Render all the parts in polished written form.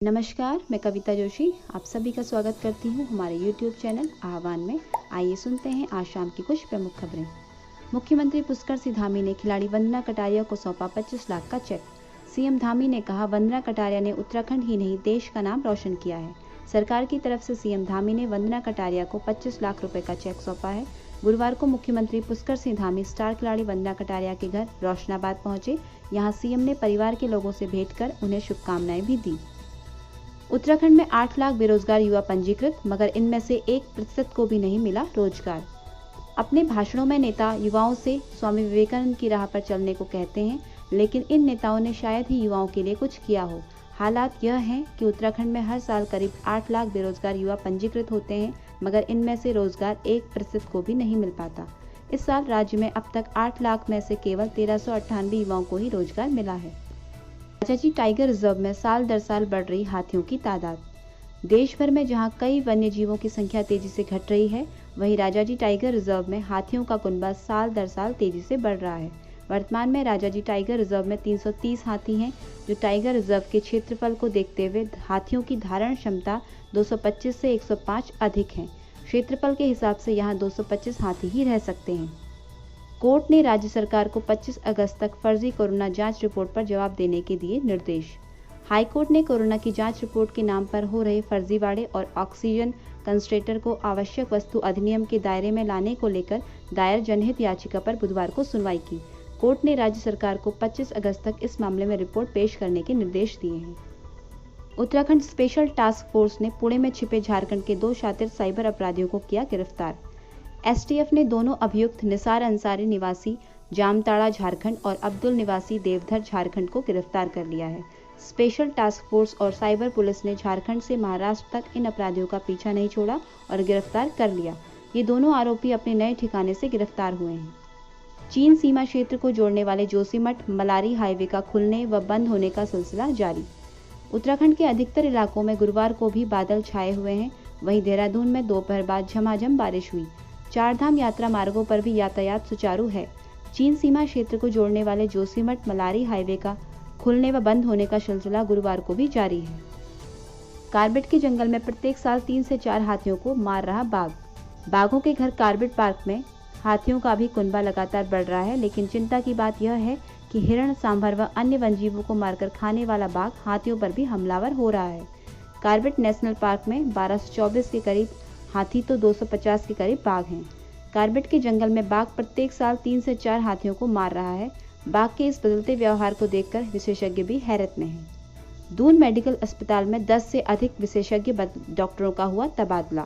नमस्कार, मैं कविता जोशी आप सभी का स्वागत करती हूँ हमारे YouTube चैनल आह्वान में। आइए सुनते हैं आज शाम की कुछ प्रमुख खबरें। मुख्यमंत्री पुष्कर सिंह धामी ने खिलाड़ी वंदना कटारिया को सौंपा 25 लाख का चेक। सीएम धामी ने कहा, वंदना कटारिया ने उत्तराखंड ही नहीं देश का नाम रोशन किया है। सरकार की तरफ से सीएम धामी ने वंदना कटारिया को 25 लाख रुपए का चेक सौंपा है। गुरुवार को मुख्यमंत्री पुष्कर सिंह धामी स्टार खिलाड़ी वंदना कटारिया के घर रोशनाबाद पहुंचे। यहाँ सीएम ने परिवार के लोगों से भेंट कर उन्हें शुभकामनाएं भी दी। उत्तराखंड में 8 लाख बेरोजगार युवा पंजीकृत, मगर इनमें से 1% को भी नहीं मिला रोजगार। अपने भाषणों में नेता युवाओं से स्वामी विवेकानंद की राह पर चलने को कहते हैं, लेकिन इन नेताओं ने शायद ही युवाओं के लिए कुछ किया हो। हालात यह हैं कि उत्तराखंड में हर साल करीब 8 लाख बेरोजगार युवा पंजीकृत होते हैं, मगर इनमें से रोजगार 1% को भी नहीं मिल पाता। इस साल राज्य में अब तक 8 लाख में से केवल 1398 युवाओं को ही रोजगार मिला है। राजाजी टाइगर रिजर्व में साल दर साल बढ़ रही हाथियों की तादाद। देश भर में जहां कई वन्य जीवों की संख्या तेजी से घट रही है, वहीं राजाजी टाइगर रिजर्व में हाथियों का कुनबा साल दर साल तेजी से बढ़ रहा है। वर्तमान में राजाजी टाइगर रिजर्व में 330 हाथी हैं, जो टाइगर रिजर्व के क्षेत्रफल को देखते हुए हाथियों की धारण क्षमता 225 से 105 अधिक है। क्षेत्रफल के हिसाब से यहाँ 225 हाथी ही रह सकते हैं। कोर्ट ने राज्य सरकार को 25 अगस्त तक फर्जी कोरोना जांच रिपोर्ट पर जवाब देने के दिए निर्देश। हाईकोर्ट ने कोरोना की जांच रिपोर्ट के नाम पर हो रहे फर्जीवाड़े और ऑक्सीजन कंसंट्रेटर को आवश्यक वस्तु अधिनियम के दायरे में लाने को लेकर दायर जनहित याचिका पर बुधवार को सुनवाई की। कोर्ट ने राज्य सरकार को 25 अगस्त तक इस मामले में रिपोर्ट पेश करने के निर्देश दिए हैं। उत्तराखंड स्पेशल टास्क फोर्स ने पुणे में छिपे झारखंड के 2 शातिर साइबर अपराधियों को किया गिरफ्तार। एसटीएफ ने दोनों अभियुक्त निसार अंसारी निवासी जामताड़ा झारखंड और अब्दुल निवासी देवधर झारखंड को गिरफ्तार कर लिया है। स्पेशल टास्क फोर्स और साइबर पुलिस ने झारखंड से महाराष्ट्र तक इन अपराधियों का पीछा नहीं छोड़ा और गिरफ्तार कर लिया। ये दोनों आरोपी अपने नए ठिकाने से गिरफ्तार हुए हैं। चीन सीमा क्षेत्र को जोड़ने वाले जोशीमठ मलारी हाईवे का खुलने व बंद होने का सिलसिला जारी। उत्तराखंड के अधिकतर इलाकों में गुरुवार को भी बादल छाए हुए हैं। वहीं देहरादून में दोपहर बाद झमाझम बारिश हुई। चारधाम यात्रा मार्गों पर भी यातायात सुचारू है। चीन सीमा क्षेत्र को जोड़ने वाले जोशीमठ मलारी हाईवे का खुलने व बंद होने का सिलसिला गुरुवार को भी जारी है। कार्बेट के जंगल में प्रत्येक साल 3 से 4 हाथियों को मार रहा बाघ। बाघों के घर कार्बेट पार्क में हाथियों का भी कुनबा लगातार बढ़ रहा है, लेकिन चिंता की बात यह है कि हिरण, सांभर व अन्य वन्यजीवों को मारकर खाने वाला बाघ हाथियों पर भी हमलावर हो रहा है। कार्बेट नेशनल पार्क में 1224 के करीब हाथी तो 250 के करीब बाघ हैं। कार्बेट के जंगल में बाघ प्रत्येक साल 3 से 4 हाथियों को मार रहा है। बाघ के इस बदलते व्यवहार को देखकर विशेषज्ञ भी हैरत में हैं। दून मेडिकल अस्पताल में 10 से अधिक विशेषज्ञ डॉक्टरों का हुआ तबादला।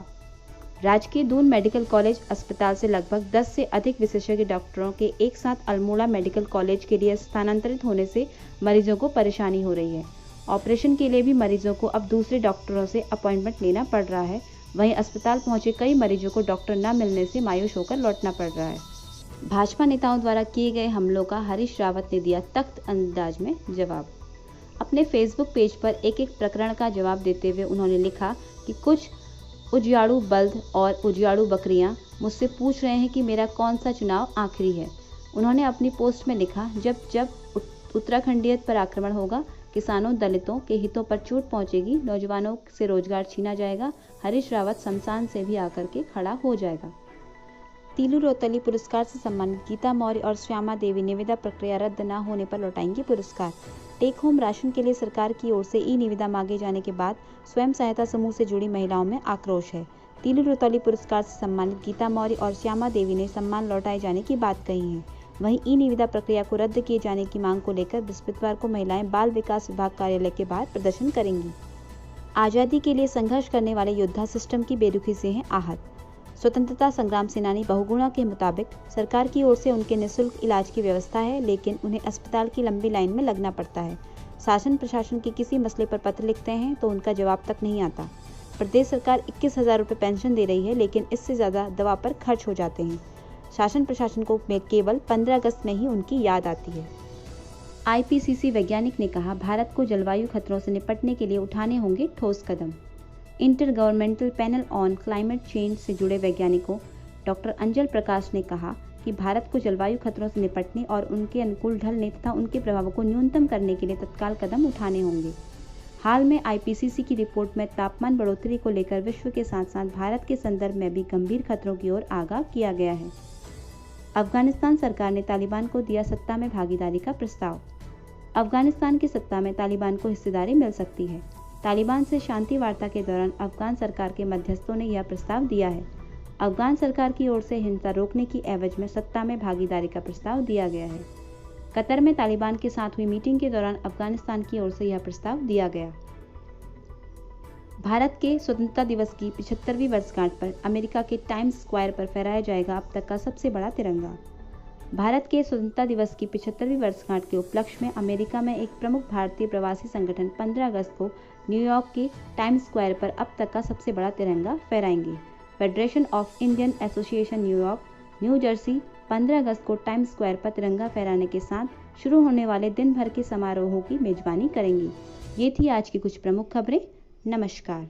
राजकीय दून मेडिकल कॉलेज अस्पताल से लगभग 10 से अधिक विशेषज्ञ डॉक्टरों के एक साथ अल्मोड़ा मेडिकल कॉलेज के लिए स्थानांतरित होने से मरीजों को परेशानी हो रही है। ऑपरेशन के लिए भी मरीजों को अब दूसरे डॉक्टरों से अपॉइंटमेंट लेना पड़ रहा है। वहीं अस्पताल पहुंचे कई मरीजों को डॉक्टर न मिलने से मायूस होकर लौटना पड़ रहा है। भाजपा नेताओं द्वारा किए गए हमलों का हरीश रावत ने दिया सख्त अंदाज में जवाब। अपने फेसबुक पेज पर एक प्रकरण का जवाब देते हुए उन्होंने लिखा कि कुछ उजियाड़ू बल्द और उजियाड़ू बकरियां मुझसे पूछ रहे हैं कि मेरा कौन सा चुनाव आखिरी है। उन्होंने अपनी पोस्ट में लिखा, जब उत्तराखंडियत पर आक्रमण होगा, किसानों दलितों के हितों पर चोट पहुंचेगी, नौजवानों से रोजगार छीना जाएगा, हरीश रावत शमशान से भी आकर के खड़ा हो जाएगा। तीलू रोतली पुरस्कार से सम्मानित गीता मौर्य और श्यामा देवी निविदा प्रक्रिया रद्द न होने पर लौटाएंगी पुरस्कार। टेक होम राशन के लिए सरकार की ओर से ई निविदा मांगे जाने के बाद स्वयं सहायता समूह से जुड़ी महिलाओं में आक्रोश है। तीलू रोतली पुरस्कार से सम्मानित गीता मौर्य और श्यामा देवी ने सम्मान लौटाए जाने की बात कही है। वहीं ई निविदा प्रक्रिया को रद्द किए जाने की मांग को लेकर बृहस्पतिवार को महिलाएं बाल विकास विभाग कार्यालय के बाहर प्रदर्शन करेंगी। आज़ादी के लिए संघर्ष करने वाले योद्धा सिस्टम की बेरुखी से हैं आहत। स्वतंत्रता संग्राम सेनानी बहुगुणा के मुताबिक सरकार की ओर से उनके निःशुल्क इलाज की व्यवस्था है, लेकिन उन्हें अस्पताल की लंबी लाइन में लगना पड़ता है। शासन प्रशासन के किसी मसले पर पत्र लिखते हैं तो उनका जवाब तक नहीं आता। प्रदेश सरकार 21,000 रुपये पेंशन दे रही है, लेकिन इससे ज़्यादा दवा पर खर्च हो जाते हैं। शासन प्रशासन को केवल 15 अगस्त में ही उनकी याद आती है। आईपीसीसी वैज्ञानिक ने कहा, भारत को जलवायु खतरों से निपटने के लिए उठाने होंगे ठोस कदम। Intergovernmental panel on climate change से जुड़े वैज्ञानिकों डॉक्टर अंजल प्रकाश ने कहा कि भारत को जलवायु खतरों से निपटने और उनके अनुकूल ढलने तथा उनके प्रभावों को न्यूनतम करने के लिए तत्काल कदम उठाने होंगे। हाल में आईपीसीसी की रिपोर्ट में तापमान बढ़ोतरी को लेकर विश्व के साथ साथ भारत के संदर्भ में भी गंभीर खतरों की ओर आगाह किया गया है। अफगानिस्तान सरकार ने तालिबान को दिया सत्ता में भागीदारी का प्रस्ताव। अफगानिस्तान की सत्ता में तालिबान को हिस्सेदारी मिल सकती है। तालिबान से शांति वार्ता के दौरान अफगान सरकार के मध्यस्थों ने यह प्रस्ताव दिया है। अफगान सरकार की ओर से हिंसा रोकने की एवज में सत्ता में भागीदारी का प्रस्ताव दिया गया है। कतर में तालिबान के साथ हुई मीटिंग के दौरान अफगानिस्तान की ओर से यह प्रस्ताव दिया गया। भारत के स्वतंत्रता दिवस की 75वीं वर्षगांठ पर अमेरिका के टाइम्स स्क्वायर पर फहराया जाएगा अब तक का सबसे बड़ा तिरंगा। भारत के स्वतंत्रता दिवस की 75वीं वर्षगांठ के उपलक्ष्य में अमेरिका में एक प्रमुख भारतीय प्रवासी संगठन 15 अगस्त को न्यूयॉर्क के टाइम्स स्क्वायर पर अब तक का सबसे बड़ा तिरंगा फहराएंगे। Federation of Indian association New York, new Jersey 15 अगस्त को टाइम्स स्क्वायर पर तिरंगा फहराने के साथ शुरू होने वाले दिन भर के समारोहों की मेजबानी करेंगी। ये थी आज की कुछ प्रमुख खबरें। नमस्कार।